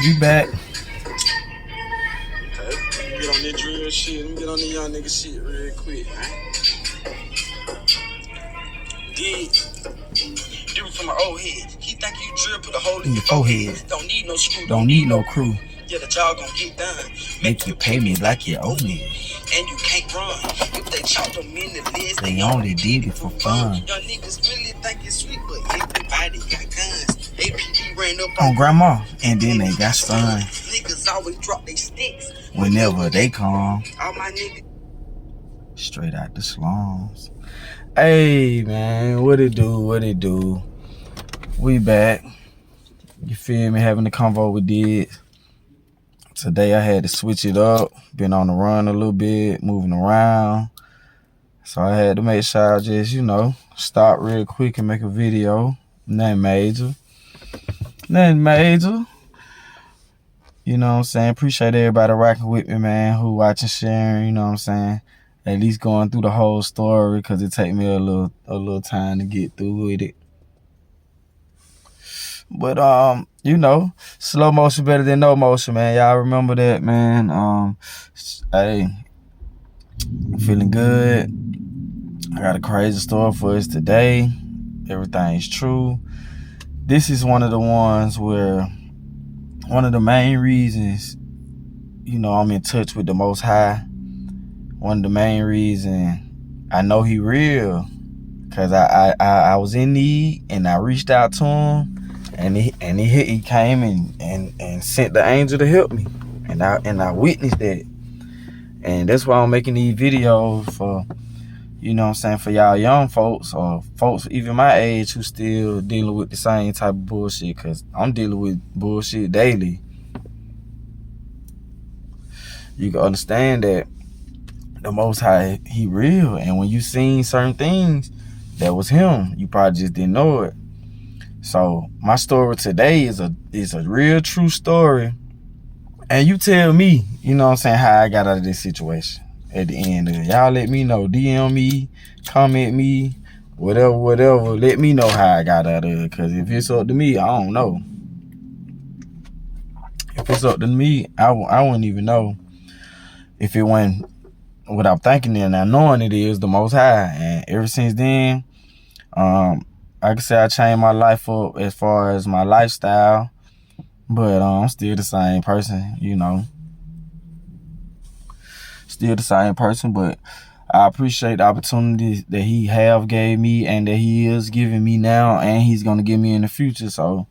We back. Okay, get on that drill shit. Let me get on the young nigga shit real quick, man. Dude from my old head. He think you drill, put a hole in your forehead. Don't need no screw, Don't need no crew. Yeah, the job gon' get done. Make you pay me like you owe me. And you can't run. If they chop them in the list, They only did it for fun. Young niggas really think it's sweet, but everybody got guns. APD ran up On grandma, and then they got stunned. Niggas always drop their sticks Whenever they come. All my niggas Straight out the slums. Hey man, what it do? We back. You feel me? Having the convo we did. Today I had to switch it up. Been on the run a little bit, moving around. So I had to make sure I just, stop real quick and make a video. Nothing major. You know what I'm saying? Appreciate everybody rocking with me, man, who watching, sharing, you know what I'm saying? At least going through the whole story, because it take me a little time to get through with it. But slow motion better than no motion, man. Y'all remember that, man. Hey, I'm feeling good. I got a crazy story for us today. Everything's true. This is one of the ones where one of the main reasons, I'm in touch with the Most High. One of the main reasons I know He real, because I was in need and I reached out to Him. And he came and sent the angel to help me. And I witnessed that. And that's why I'm making these videos for, for y'all young folks or folks even my age who still dealing with the same type of bullshit, because I'm dealing with bullshit daily. You can understand that the Most High, He real. And when you seen certain things, that was Him. You probably just didn't know it. So my story today is a real true story. And you tell me, how I got out of this situation at the end of it. Y'all let me know. DM me, comment me, whatever. Let me know how I got out of it. Because if it's up to me, I don't know. If it's up to me, I wouldn't even know. If it went what I'm thinking and I knowing it is the Most High. And ever since then, I can say I changed my life up as far as my lifestyle, but I'm still the same person, Still the same person, but I appreciate the opportunities that He have gave me and that He is giving me now, and He's going to give me in the future. So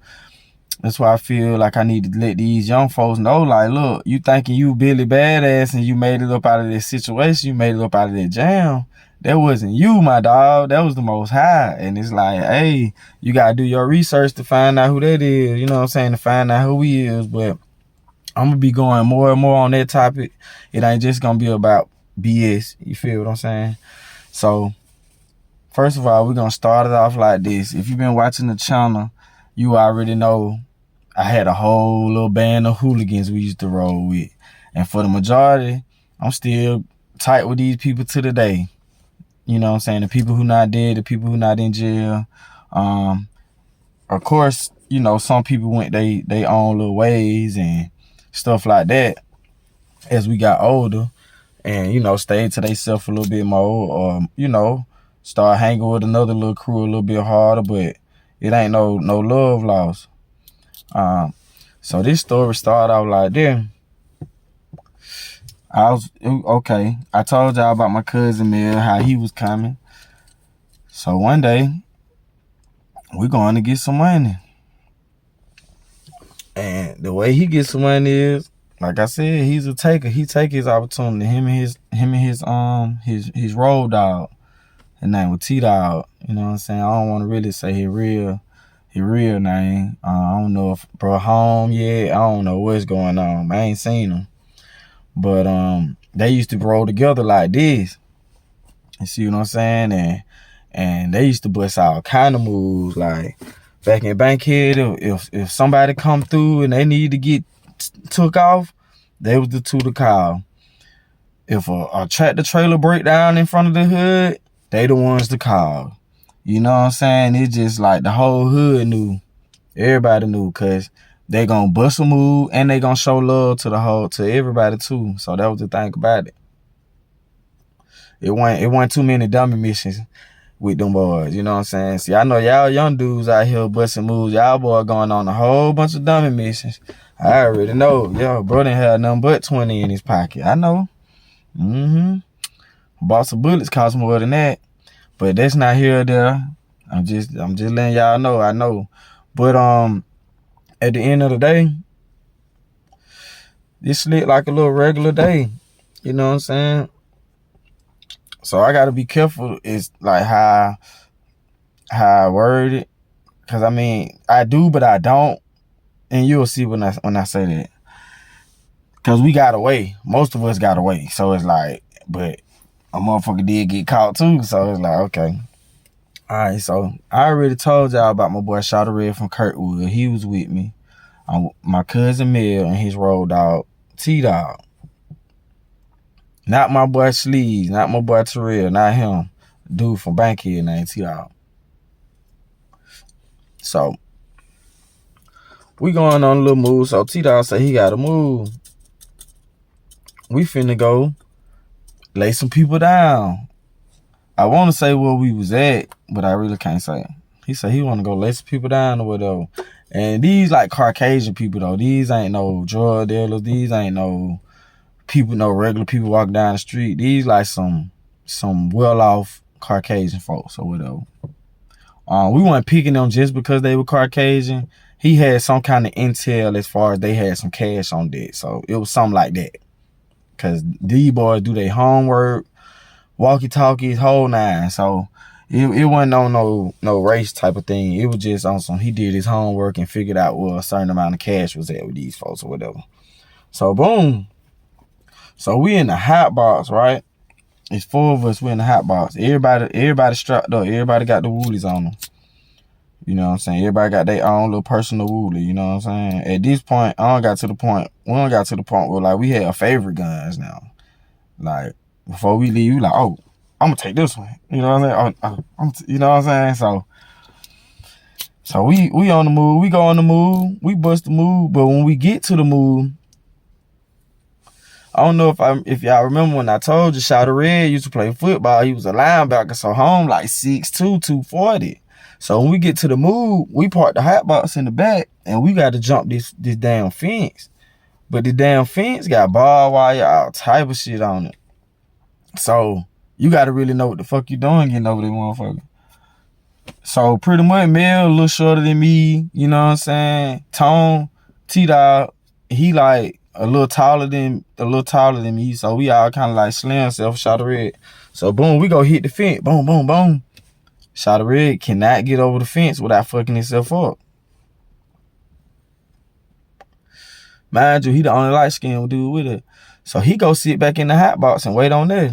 that's why I feel like I need to let these young folks know, like, look, you thinking you Billy Badass and you made it up out of this situation, you made it up out of that jam. That wasn't you, my dog. That was the Most High. And it's like, hey, you got to do your research to find out who that is. You know what I'm saying? To find out who He is. But I'm going to be going more and more on that topic. It ain't just going to be about BS. You feel what I'm saying? So, first of all, we're going to start it off like this. If you've been watching the channel, you already know I had a whole little band of hooligans we used to roll with. And for the majority, I'm still tight with these people to the day. You know what I'm saying? The people who not dead, the people who not in jail. Of course, some people went they own little ways and stuff like that as we got older and, stayed to themselves a little bit more or, start hanging with another little crew a little bit harder, but it ain't no love lost. So this story started out like this. I told y'all about my cousin Mel, how he was coming. So one day, we're going to get some money. And the way he gets some money is, like I said, he's a taker. He take his opportunity. Him and his road dog. His name was T-Dog. You know what I'm saying? I don't want to really say his real name. I don't know if bro home yet. I don't know what's going on. I ain't seen him. But they used to roll together like this. You see what I'm saying? And they used to bust all kind of moves. Like back in Bankhead, if somebody come through and they need to get took off, they was the two to call. If a tractor trailer break down in front of the hood, they the ones to call. You know what I'm saying? It's just like the whole hood knew. Everybody knew, because they gonna bust a move and they gonna show love to everybody too. So that was the thing about it. It wasn't too many dummy missions with them boys, you know what I'm saying? See, I know y'all young dudes out here busting moves. Y'all boy going on a whole bunch of dummy missions. I already know. Yo, bro didn't have nothing but 20 in his pocket. I know. Box of bullets cost more than that. But that's not here or there. I'm just letting y'all know. I know. But at the end of the day, this lit like a little regular day. You know what I'm saying? So I gotta be careful. It's like how I word it. Cause I mean, I do, but I don't. And you'll see when I say that. Cause we got away. Most of us got away. So it's like, but a motherfucker did get caught too. So it's like, okay. Alright, so I already told y'all about my boy Shawty Red from Kirkwood. He was with me. My cousin Mel and his road dog, T-Dog. Not my boy Sleeves, not my boy Terrell, not him. Dude from Bankhead named T-Dog. So, we going on a little move. So T-Dog said he got to move. We finna go lay some people down. I want to say where we was at, but I really can't say. He said he want to go lay some people down or whatever. And these like Caucasian people though. These ain't no drug dealers. These ain't no people, no regular people walking down the street. These like some well-off Caucasian folks or whatever. We weren't picking them just because they were Caucasian. He had some kind of intel as far as they had some cash on deck. So it was something like that. Because these boys do their homework, walkie-talkies, whole nine. So it wasn't on no race type of thing. It was just on some, he did his homework and figured out where a certain amount of cash was at with these folks or whatever. So boom. So we in the hot box, right? It's 4 of us, we in the hot box. Everybody strapped up. Everybody got the woolies on them. You know what I'm saying? Everybody got their own little personal woolie, you know what I'm saying? At this point, we don't got to the point where like we had favorite guns now. Like before we leave, we like, oh, I'm gonna take this one. You know what I'm saying? You know what I'm saying? So we on the move. We go on the move. We bust the move. But when we get to the move, I don't know if y'all remember when I told you Shawty Red used to play football. He was a linebacker, so home like 6'2", 240. So when we get to the move, we park the hot box in the back and we got to jump this damn fence. But the damn fence got barbed wire, all type of shit on it. So you got to really know what the fuck you doing getting over there, motherfucker. So pretty much Mel a little shorter than me, you know what I'm saying? Tone, T-Dog, he like a little taller than me. So we all kind of like slim self, Shawty Red. So boom, we go hit the fence. Boom, boom, boom. Shawty Red cannot get over the fence without fucking himself up. Mind you, he the only light-skinned dude with it. So he go sit back in the hot box and wait on there.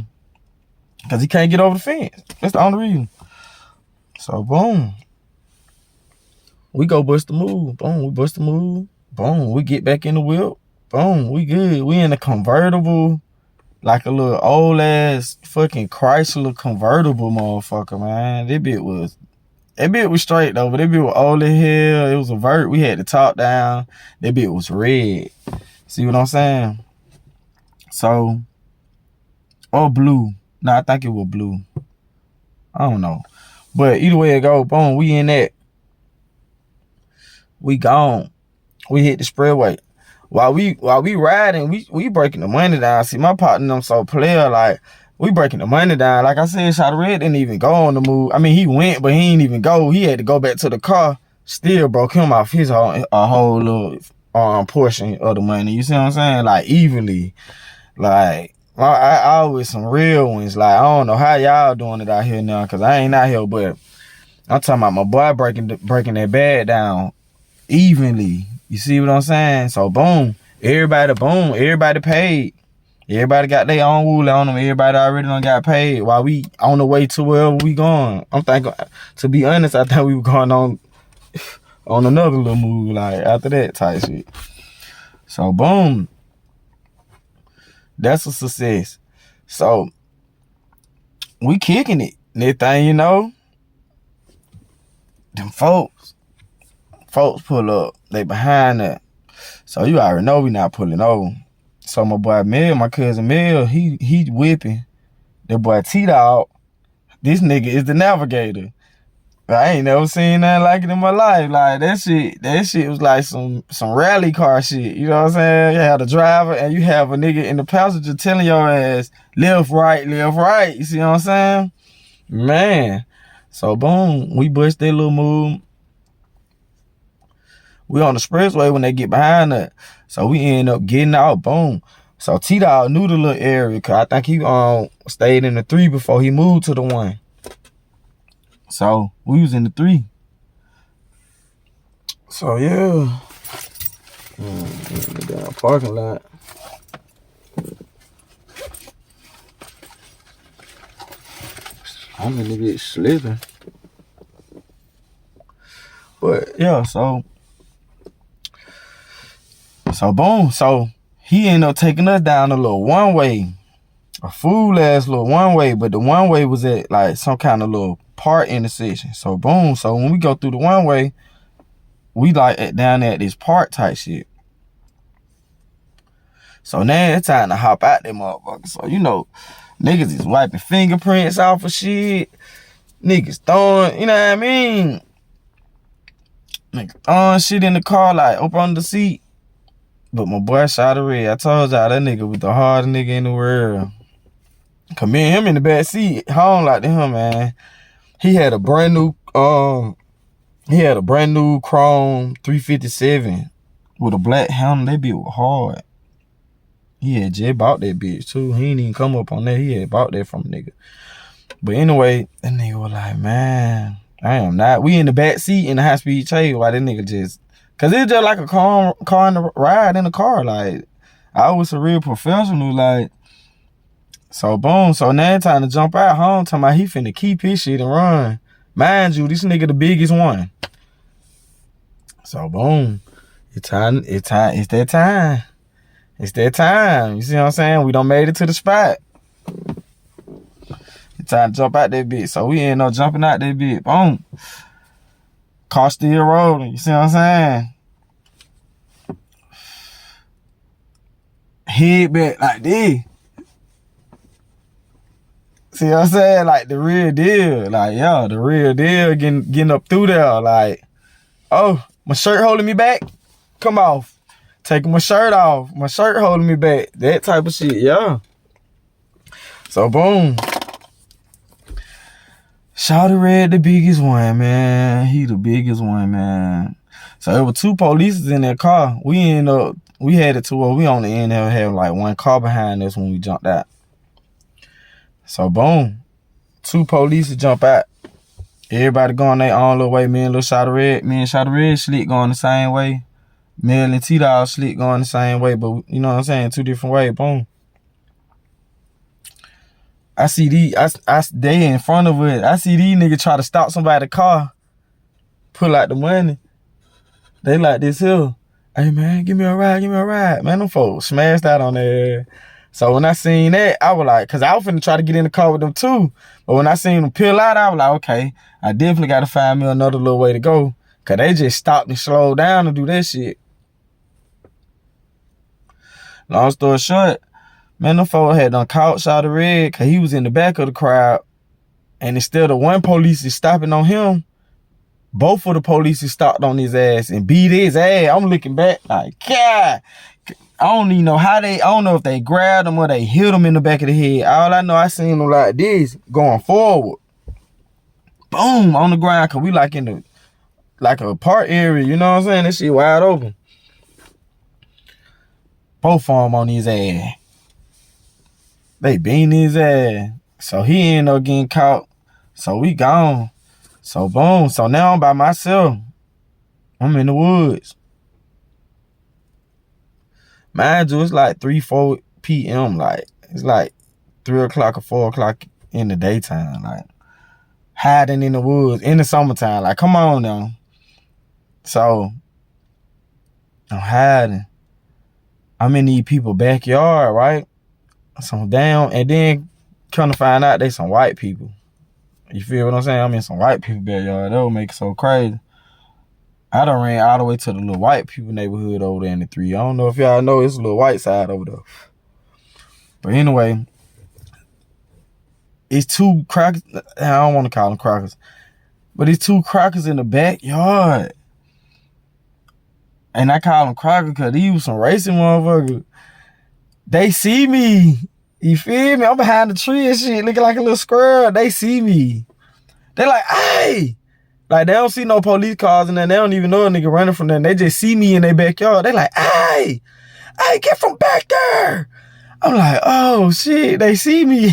Because he can't get over the fence. That's the only reason. So boom. We go bust the move. Boom, we bust the move. Boom, we get back in the whip. Boom, we good. We in a convertible. Like a little old ass fucking Chrysler convertible motherfucker, man. That bit was straight though, but that bit was old as hell. It was a vert. We had the top down. That bit was red. See what I'm saying? So, or blue. No, I think it was blue. I don't know. But either way it go, boom, we in that. We gone. We hit the spreadway. While we riding, we breaking the money down. See, my partner them so player, like, we breaking the money down. Like I said, Shawty Red didn't even go on the move. I mean, he went, but he didn't even go. He had to go back to the car. Still broke him off his whole little portion of the money. You see what I'm saying? Like, evenly. Like, I always some real ones. Like, I don't know how y'all doing it out here now, because I ain't out here, but I'm talking about my boy breaking that bag down evenly. You see what I'm saying? So boom, everybody paid. Everybody got their own wool on them. Everybody already done got paid while we on the way to wherever we going. I'm thinking, to be honest, I think we were going on another little move like after that type shit. So boom, that's a success. So we kicking it. Next thing you know, them folks pull up. They behind So you already know we not pulling over. So my boy Mel, my cousin Mel, he whipping. That boy T-Dog, this nigga is the navigator. I ain't never seen nothing like it in my life. Like that shit was like some rally car shit. You know what I'm saying? You have the driver and you have a nigga in the passenger telling your ass left, right, left, right. You see what I'm saying? Man. So boom, we bust that little move. We on the expressway when they get behind us. So we end up getting out, boom. So T-Dog knew the little area, cause I think he stayed in the 3 before he moved to the 1. So we was in the 3. So yeah. The damn parking lot. I'm in the bitch slipping. But yeah, so boom. So he ended up taking us down a little one-way. A fool ass little one-way, but the one-way was at like some kind of little part intersection. So boom. So when we go through the one-way, we like down at this part type shit. So now it's time to hop out that motherfucker. So you know, niggas is wiping fingerprints off of shit. Niggas throwing, you know what I mean? Niggas throwing shit in the car, like up on the seat. But my boy shot a red. I told y'all that nigga was the hardest nigga in the world. Cause me and him in the back seat, home like him, man. He had a brand new chrome 357 with a black handle. That bitch was hard. He had just bought that bitch too. He ain't even come up on that. He had bought that from a nigga. But anyway, that nigga was like, man, I am not. We in the back seat in the high speed chase while that nigga just, cause it's just like a car in the ride in the car. Like I was a real professional. Like so boom. So now it's time to jump out home. Talking about he finna keep his shit and run. Mind you, this nigga the biggest one. So boom. It's that time. It's that time. You see what I'm saying? We done made it to the spot. It's time to jump out that bitch. So we end up jumping out that bitch. Boom. Car still rolling. You see what I'm saying? Head back like this. See what I'm saying? Like the real deal. Like, yo, the real deal getting up through there. Like, oh, my shirt holding me back? Come off. Taking my shirt off. My shirt holding me back. That type of shit, yeah. So, boom. Shawty Red, the biggest one, man. He the biggest one, man. So, there were 2 police in that car. We had it to where we only ended up having like 1 car behind us when we jumped out. So, boom. 2 police jump out. Everybody going their own little way. Me and Shawty Red slick going the same way. Mel and T-Dog slick going the same way, but you know what I'm saying? 2 different ways. Boom. I see they in front of it. I see these niggas try to stop somebody's car, pull out the money. They like this here. Hey man, give me a ride. Man, them folks smashed out on there. So when I seen that, I was like, cause I was finna try to get in the car with them too. But when I seen them peel out, I was like, okay, I definitely gotta find me another little way to go. Cause they just stopped and slowed down to do that shit. Long story short, man, them folks had done caught Shawty Red cause he was in the back of the crowd. And instead of 1 police is stopping on him, both of the police stopped on his ass and beat his ass. I'm looking back like, God. I don't even know I don't know if they grabbed him or they hit him in the back of the head. All I know, I seen him like this going forward. Boom, on the ground, cause we like in the, like a park area, you know what I'm saying? That shit wide open. Both of them on his ass. They beating his ass. So he ended up getting caught. So we gone. So boom. So now I'm by myself. I'm in the woods. Mind you, it's like 3-4 p.m. Like, it's like 3 o'clock or 4 o'clock in the daytime. Like, hiding in the woods in the summertime. Like, come on now. So, I'm hiding. I'm in these people's backyard, right? So I'm down, and then come to find out they some white people. You feel what I'm saying? I'm in some white people backyard. That would make it so crazy. I done ran all the way to the little white people neighborhood over there in the 3. I don't know if y'all know, it's a little white side over there. But anyway, it's 2 crackers. I don't want to call them crackers, but it's 2 crackers in the backyard. And I call them crackers because these was some racing motherfuckers. They see me. You feel me? I'm behind the tree and shit, looking like a little squirrel. They see me. They like, hey. Like, they don't see no police cars and then they don't even know a nigga running from them. They just see me in their backyard. They like, hey, get from back there. I'm like, oh, shit, they see me.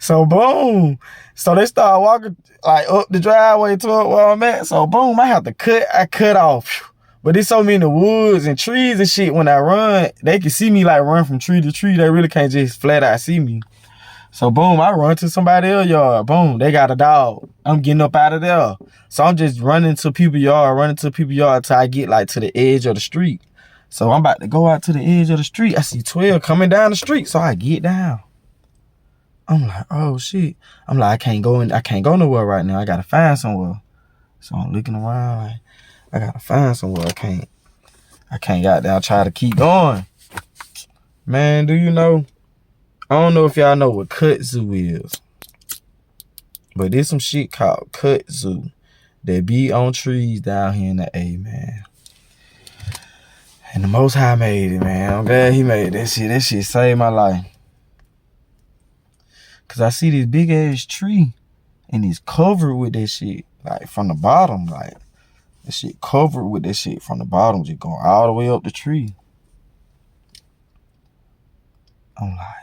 So, boom. So, they start walking, like, up the driveway to where I'm at. So, boom, I have to cut off. But it's so many woods and trees and shit. When I run, they can see me, like, run from tree to tree. They really can't just flat out see me. So, boom, I run to somebody else's yard. Boom, they got a dog. I'm getting up out of there. So, I'm just running to people's yard till I get, like, to the edge of the street. So, I'm about to go out to the edge of the street. I see 12 coming down the street. So, I get down. I'm like, oh, shit. I'm like, I can't go nowhere right now. I got to find somewhere. So, I'm looking around like, I got to find somewhere. I can't goddamn try to keep going. Man, do you know? I don't know if y'all know what kudzu is, but there's some shit called kudzu that be on trees down here in the A, man. And the Most High made it, man. I'm glad he made that shit. That shit saved my life. Cause I see this big ass tree and it's covered with that shit. Like from the bottom, like that shit covered with that shit from the bottom, just going all the way up the tree. I'm like,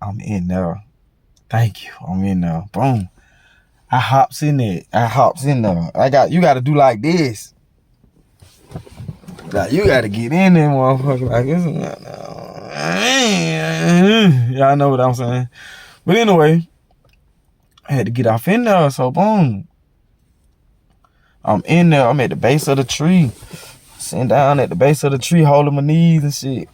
I'm in there. Thank you. I'm in there. Boom. I hops in there. You gotta do like this. Like you gotta get in there, motherfucker. Like this. Y'all know what I'm saying. But anyway, I had to get off in there. So boom. I'm in there. I'm at the base of the tree. Sitting down at the base of the tree, holding my knees and shit.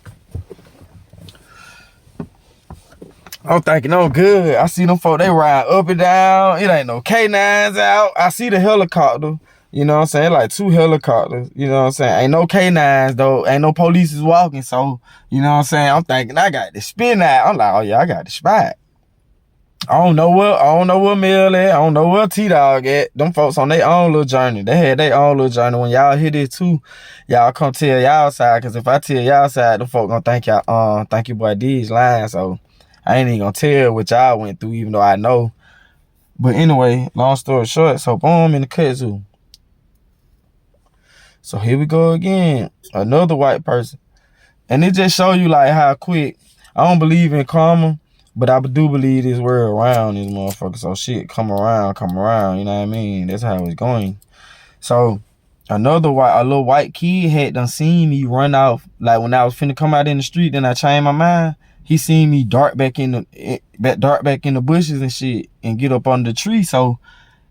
I'm thinking, I'm good. I see them folk, they ride up and down. It ain't no K9s out. I see the helicopter. You know what I'm saying? Like 2 helicopters. You know what I'm saying? Ain't no K9s though. Ain't no police is walking. So, you know what I'm saying? I'm thinking, I got the spin out. I'm like, oh yeah, I got the spot. I don't know where Mel at. I don't know where T-Dog at. Them folks on their own little journey. They had their own little journey. When y'all hear this too, y'all come tell y'all side. Cause if I tell y'all side, them folks gonna think y'all, think your boy D's lying. So I ain't even gonna tell what y'all went through, even though I know. But anyway, long story short, so boom, in the kudzu. So here we go again. Another white person. And it just show you like how quick. I don't believe in karma, but I do believe this world around this motherfucker. So shit come around, you know what I mean? That's how it's going. So a little white kid had done seen me run off. Like when I was finna come out in the street, then I changed my mind. He seen me dart back in the bushes and shit and get up under the tree. So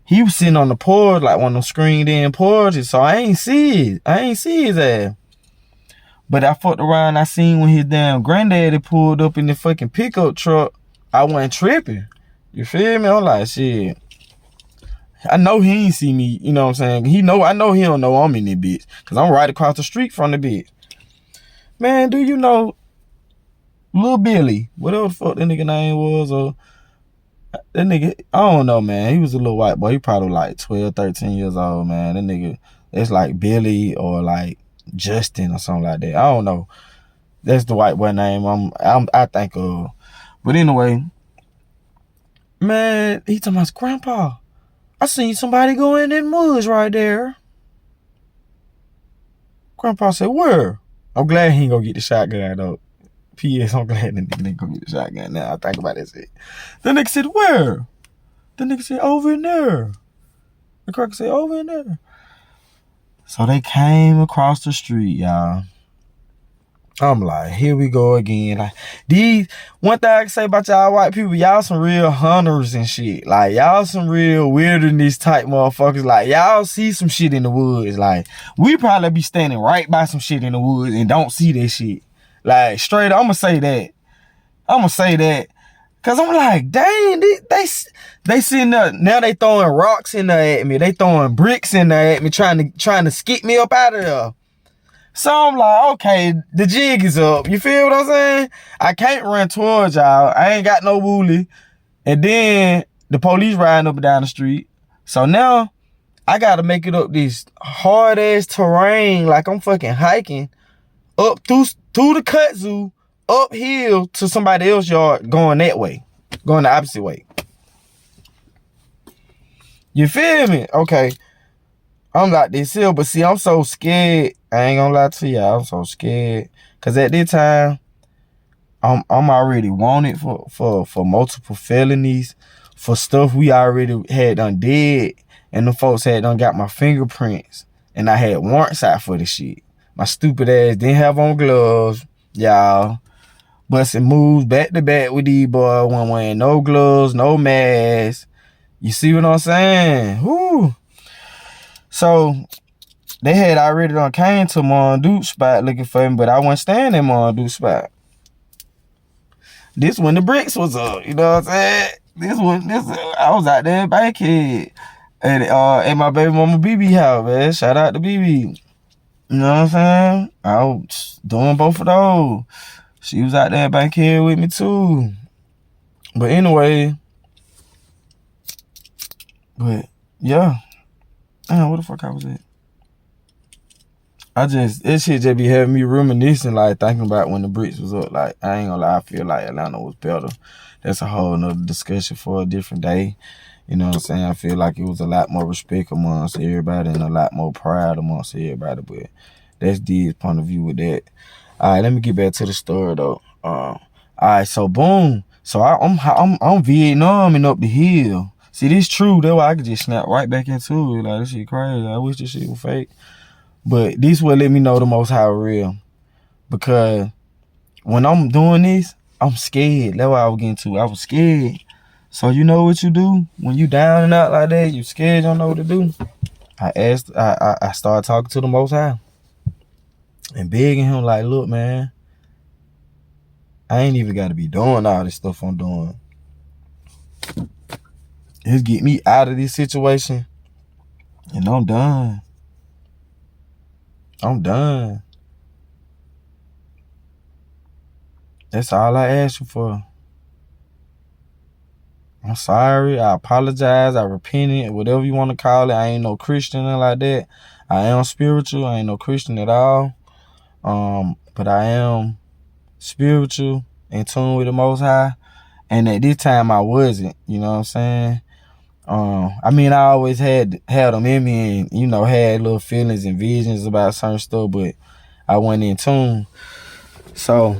he was sitting on the porch, like one of them screened in porches. So I ain't see his ass. But I fucked around, I seen when his damn granddaddy pulled up in the fucking pickup truck. I wasn't tripping. You feel me? I'm like, shit. I know he ain't see me, you know what I'm saying? I know he don't know I'm in this bitch. Cause I'm right across the street from the bitch. Man, do you know Lil Billy, whatever the fuck that nigga name was, or that nigga, I don't know, man. He was a little white boy. He probably like 12, 13 years old, man. That nigga, it's like Billy or like Justin or something like that. I don't know. That's the white boy name I think of. But anyway, man, he talking about, Grandpa, I seen somebody go in them woods right there. Grandpa said, where? I'm glad he ain't gonna get the shotgun though. P.S. I'm glad the nigga didn't go get the shotgun. Now I think about that shit. The nigga said, where? The nigga said, over in there. The cracker said, over in there. So they came across the street, y'all. I'm like, here we go again. Like, one thing I can say about y'all white people, y'all some real hunters and shit. Like, y'all some real wilderness type motherfuckers. Like, y'all see some shit in the woods. Like, we probably be standing right by some shit in the woods and don't see that shit. Like, straight up, I'ma say that. Cause I'm like, dang, they sitting there, now they throwing rocks in there at me. They throwing bricks in there at me, trying to skip me up out of there. So I'm like, okay, the jig is up. You feel what I'm saying? I can't run towards y'all. I ain't got no wooly. And then the police riding up and down the street. So now I gotta make it up this hard ass terrain, like I'm fucking hiking up through the kudzu, uphill to somebody else's yard, going that way, going the opposite way. You feel me? Okay. I'm like this here, but see, I'm so scared. I ain't gonna lie to y'all, I'm so scared. Cause at this time, I'm already wanted for multiple felonies, for stuff we already had done did, and the folks had done got my fingerprints, and I had warrants out for the shit. My stupid ass didn't have on gloves, y'all. Busting moves back to back with these boys, one wearing no gloves, no mask. You see what I'm saying? Whoo. So they had already done came to Marduke spot looking for me, but I wasn't staying in Marduke spot. This when the bricks was up, you know what I'm saying? I was out there bankhead at my baby mama BB house, man. Shout out to BB. You know what I'm saying? I was doing both of those. She was out there bankhead with me too. But anyway, yeah. Damn, what the fuck I was at? This shit just be having me reminiscing, like thinking about when the bricks was up. Like, I ain't gonna lie, I feel like Atlanta was better. That's a whole nother discussion for a different day. You know what I'm saying? I feel like it was a lot more respect amongst everybody and a lot more pride amongst everybody. But that's D's point of view with that. All right, let me get back to the story though. All right, so boom. So I'm Vietnam and up the hill. See, this true. That's why I could just snap right back into it. Like, this shit crazy. I wish this shit was fake. But this will let me know the most how real. Because when I'm doing this, I'm scared. That's what I was getting to. I was scared. So you know what you do? When you down and out like that, you scared, you don't know what to do. I started talking to the Most High. And begging him like, look, man, I ain't even got to be doing all this stuff I'm doing. Just get me out of this situation. And I'm done. I'm done. That's all I asked you for. I'm sorry. I apologize. I repented. Whatever you want to call it. I ain't no Christian or like that. I am spiritual. I ain't no Christian at all. But I am spiritual, in tune with the Most High. And at this time, I wasn't. You know what I'm saying? I mean, I always had them in me and, you know, had little feelings and visions about certain stuff, but I wasn't in tune. So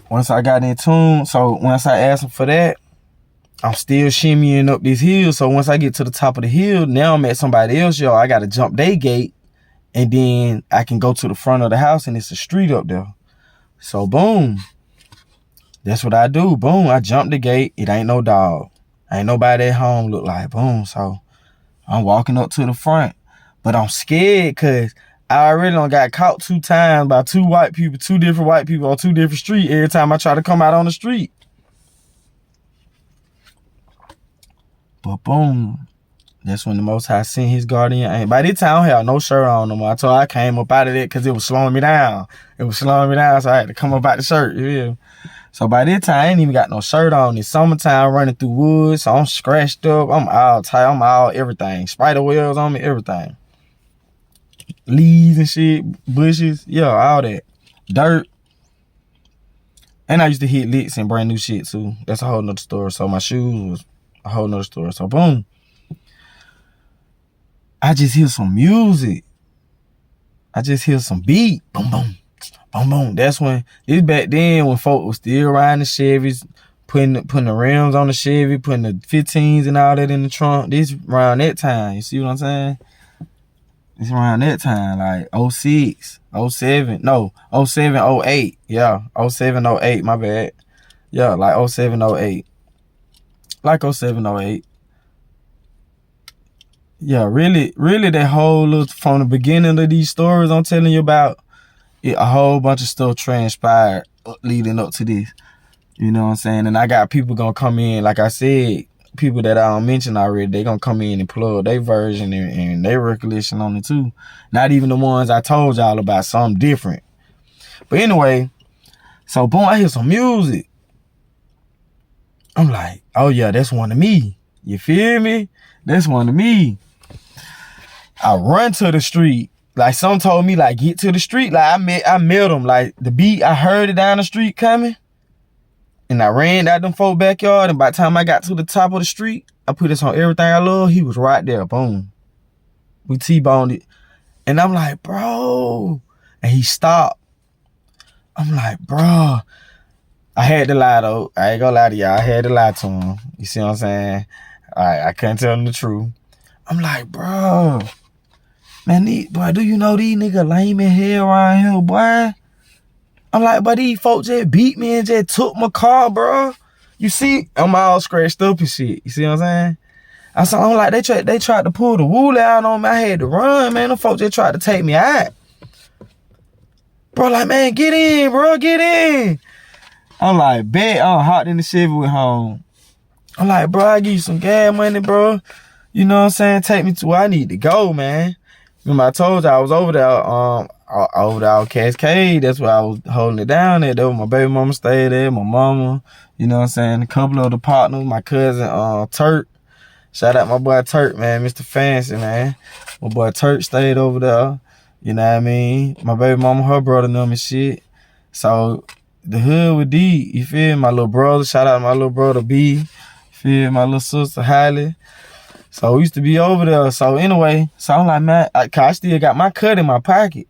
once I got in tune, once I asked him for that, I'm still shimmying up this hill. So once I get to the top of the hill, now I'm at somebody else, y'all. I got to jump their gate, and then I can go to the front of the house, and it's a street up there. So boom. That's what I do. Boom. I jump the gate. It ain't no dog. Ain't nobody at home. Look like, boom. So I'm walking up to the front, but I'm scared because I already done got caught 2 times by 2 different white people on 2 different streets every time I try to come out on the street. But boom, that's when the Most High sent his guardian. And by this time, I don't have no shirt on no more. I came up out of it because it was slowing me down. So I had to come up out the shirt. Yeah. So by this time, I ain't even got no shirt on. It's summertime, running through woods, so I'm scratched up. I'm all tight. I'm all everything. Spider webs on me, everything. Leaves and shit, bushes, yeah, all that. Dirt. And I used to hit licks and brand new shit too. That's a whole nother story. So my shoes was a whole nother story. So boom. I just hear some music. I just hear some beat. Boom, boom. Boom, boom. That's when, it's back then when folk was still riding the Chevys, putting the rims on the Chevy, putting the 15s and all that in the trunk. This around that time. You see what I'm saying? It's around that time, like 06, 07, no, 07, 08. Yeah, 07, 08, my bad. Yeah, like 07, 08. Like 07, 08. Yeah, really that whole little, from the beginning of these stories I'm telling you about, a whole bunch of stuff transpired leading up to this. You know what I'm saying? And I got people gonna come in, like I said, people that I don't mention already, they gonna come in and plug their version and their recollection on it too. Not even the ones I told y'all about, something different. But anyway, so boom, I hear some music. I'm like, oh yeah, that's one of me. You feel me? That's one of me. I run to the street. Like some told me, like, get to the street. Like I met them. Like the beat, I heard it down the street coming. And I ran out them folk backyard. And by the time I got to the top of the street, I put this on Everything I Love. He was right there. Boom. We T-boned it. And I'm like, bro. And he stopped. I'm like, bro. I had to lie though. I ain't gonna lie to y'all. I had to lie to him. You see what I'm saying? I couldn't tell him the truth. I'm like, bro. Man, boy, do you know these niggas lame in hell around here, boy? I'm like, but these folks just beat me and just took my car, bro. You see, I'm all scratched up and shit. You see what I'm saying? I'm like, they tried to pull the wool out on me. I had to run, man. Them folks just tried to take me out. Bro, like, man, get in, bro, get in. I'm like, bet, I'm hot in the Chevy with home. I'm like, bro, I give you some gas money, bro. You know what I'm saying? Take me to where I need to go, man. Remember I told you I was over there, over there on Cascade. That's where I was holding it down at. There was my baby mama stayed there, my mama, you know what I'm saying? A couple of the partners, my cousin, Turk. Shout out my boy Turk, man, Mr. Fancy, man. My boy Turk stayed over there. You know what I mean? My baby mama, her brother, and them and shit. So the hood with D, you feel me? My little brother, shout out to my little brother B. You feel me? My little sister Hailey. So we used to be over there. So anyway, so I'm like, man, I still got my cut in my pocket.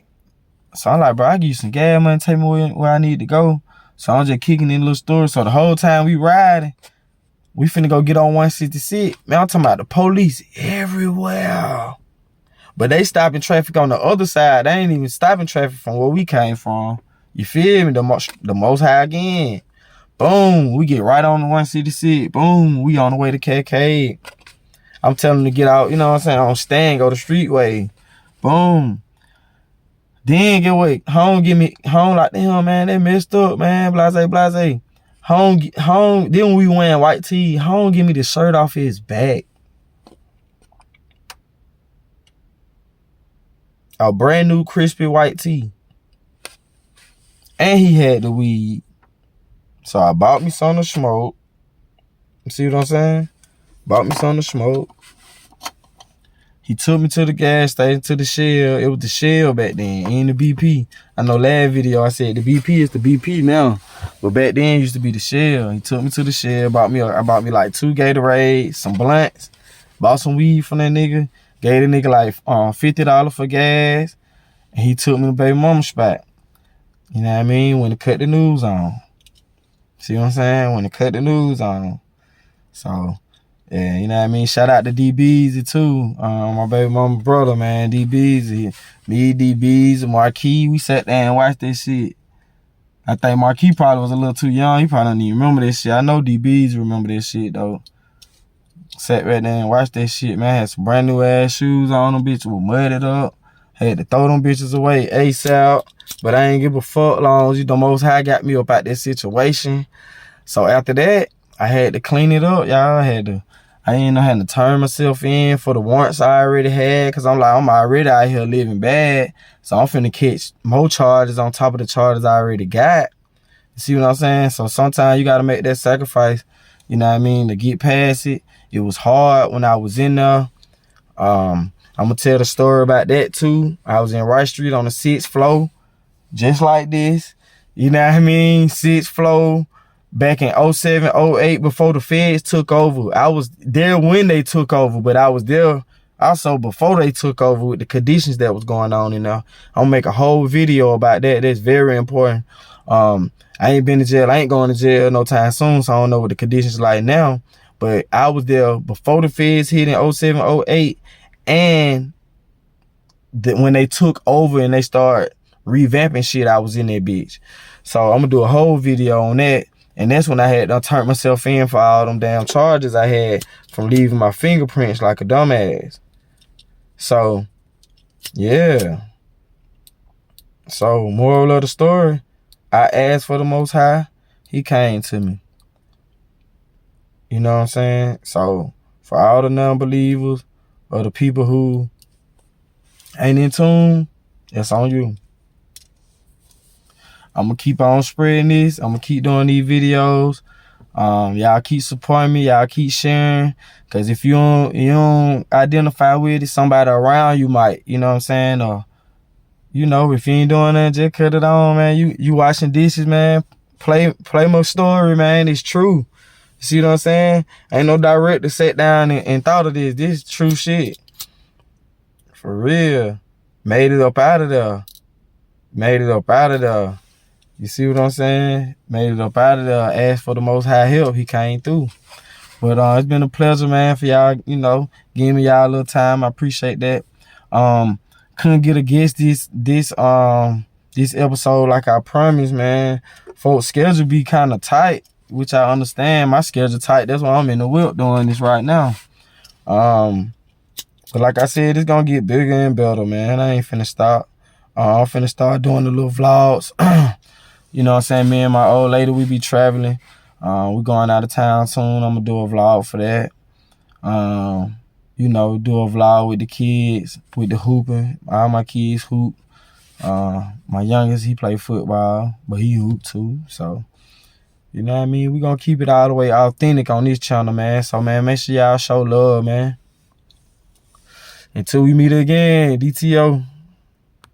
So I'm like, bro, I give you some gas money, take me where I need to go. So I'm just kicking in little stores. So the whole time we riding, we finna go get on 166. Man, I'm talking about the police everywhere. But they stopping traffic on the other side. They ain't even stopping traffic from where we came from. You feel me? The most high again. Boom, we get right on the 166. Boom, we on the way to a.k.a. I'm telling them to get out, you know what I'm saying, on Stan, go the streetway. Boom. Then get away. Home like, damn, man, they messed up, man, blase. Home, then we wearing white tee. Home give me the shirt off his back. A brand new crispy white tee. And he had the weed. So I bought me some to smoke. You see what I'm saying? Bought me some to smoke. He took me to the gas station, to the Shell. It was the Shell back then, ain't the BP. I know last video I said the BP is the BP now. But back then it used to be the Shell. He took me to the Shell, bought me like 2 Gatorades, some blunts, bought some weed from that nigga, gave the nigga like $50 for gas, and he took me to baby mama's spot. You know what I mean? When to cut the news on. See what I'm saying? When to cut the news on. So, yeah, you know what I mean? Shout out to DBZ too. My baby mama brother, man, DBZ. Me, DBZ, Marquis, we sat there and watched this shit. I think Marquis probably was a little too young. He probably don't even remember this shit. I know DBZ remember this shit though. Sat right there and watched that shit, man. Had some brand new ass shoes on them, bitches were mudded up. Had to throw them bitches away ASAP. But I ain't give a fuck long as you the most high got me up out that situation. So after that, I had to clean it up, y'all. I ain't know how to turn myself in for the warrants I already had. Cause I'm already out here living bad. So I'm finna catch more charges on top of the charges I already got. You see what I'm saying? So sometimes you gotta make that sacrifice, you know what I mean, to get past it. It was hard when I was in there. I'm gonna tell the story about that too. I was in Wright Street on the 6th floor, just like this. You know what I mean? 6th floor. Back in 07, 08, before the feds took over. I was there when they took over, but I was there also before they took over with the conditions that was going on in there. I'm gonna make a whole video about that. That's very important. I ain't been to jail. I ain't going to jail no time soon, so I don't know what the conditions like now. But I was there before the feds hit in 07, 08, and when they took over and they started revamping shit, I was in that bitch. So I'm gonna do a whole video on that. And that's when I had to turn myself in for all them damn charges I had from leaving my fingerprints like a dumbass. So, yeah. So, moral of the story, I asked for the Most High he came to me. You know what I'm saying? So for all the non-believers or the people who ain't in tune, that's on you. I'm gonna keep on spreading this. I'm gonna keep doing these videos. Y'all keep supporting me. Y'all keep sharing. Cause if you don't identify with it, somebody around you might. You know what I'm saying? Or if you ain't doing that, just cut it on, man. You washing dishes, man. Play my story, man. It's true. You see what I'm saying? Ain't no director sat down and thought of this. This is true shit. For real. Made it up out of there. Made it up out of there. You see what I'm saying? Made it up out of there. Asked for the most high help. He came through. But it's been a pleasure, man, for y'all, giving me y'all a little time. I appreciate that. Couldn't get a guest this episode like I promised, man. Folks' schedule be kind of tight, which I understand. My schedule tight. That's why I'm in the whip doing this right now. But like I said, it's gonna get bigger and better, man. I ain't finna stop. I'm finna start doing the little vlogs. You know what I'm saying? Me and my old lady, we be traveling. We going out of town soon. I'm gonna do a vlog for that. Do a vlog with the kids, with the hooping. All my kids hoop. My youngest, he play football, but he hoop too. So, you know what I mean? We gonna keep it all the way authentic on this channel, man. So, man, make sure y'all show love, man. Until we meet again, DTO.